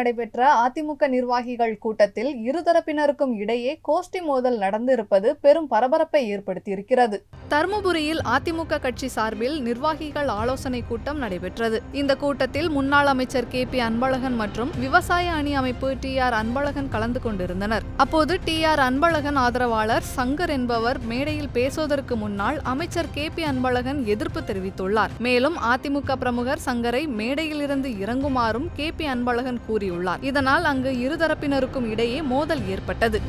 நடைபெற்ற அதிமுக நிர்வாகிகள் கூட்டத்தில் இருதரப்பினருக்கும் இடையே கோஷ்டி மோதல் நடந்திருப்பது பெரும் பரபரப்பை ஏற்படுத்தியிருக்கிறது. தருமபுரியில் அதிமுக கட்சி சார்பில் நிர்வாகிகள் ஆலோசனை கூட்டம் நடைபெற்றது. இந்த கூட்டத்தில் முன்னாள் அமைச்சர் KP அன்பழகன் மற்றும் விவசாய அணி அமைப்பு TR அன்பழகன் கலந்து கொண்டிருந்தனர். அப்போது TR அன்பழகன் ஆதரவாளர் சங்கர் என்பவர் மேடையில் பேசுவதற்கு முன்னால் அமைச்சர் KP அன்பழகன் எதிர்ப்பு தெரிவித்துள்ளார். மேலும் அதிமுக பிரமுகர் சங்கரை மேடையிலிருந்து இறங்குமாறும் KP அன்பழகன் கூறியுள்ளார். இதனால் அங்கு இருதரப்பினருக்கும் இடையே மோதல் ஏற்பட்டது.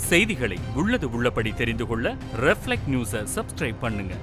செய்திகளை உள்ளது உள்ளபடி தெரிந்து கொள்ள ரெஃப்ளெக்ட் நியூஸை சப்ஸ்கிரைப் பண்ணுங்க.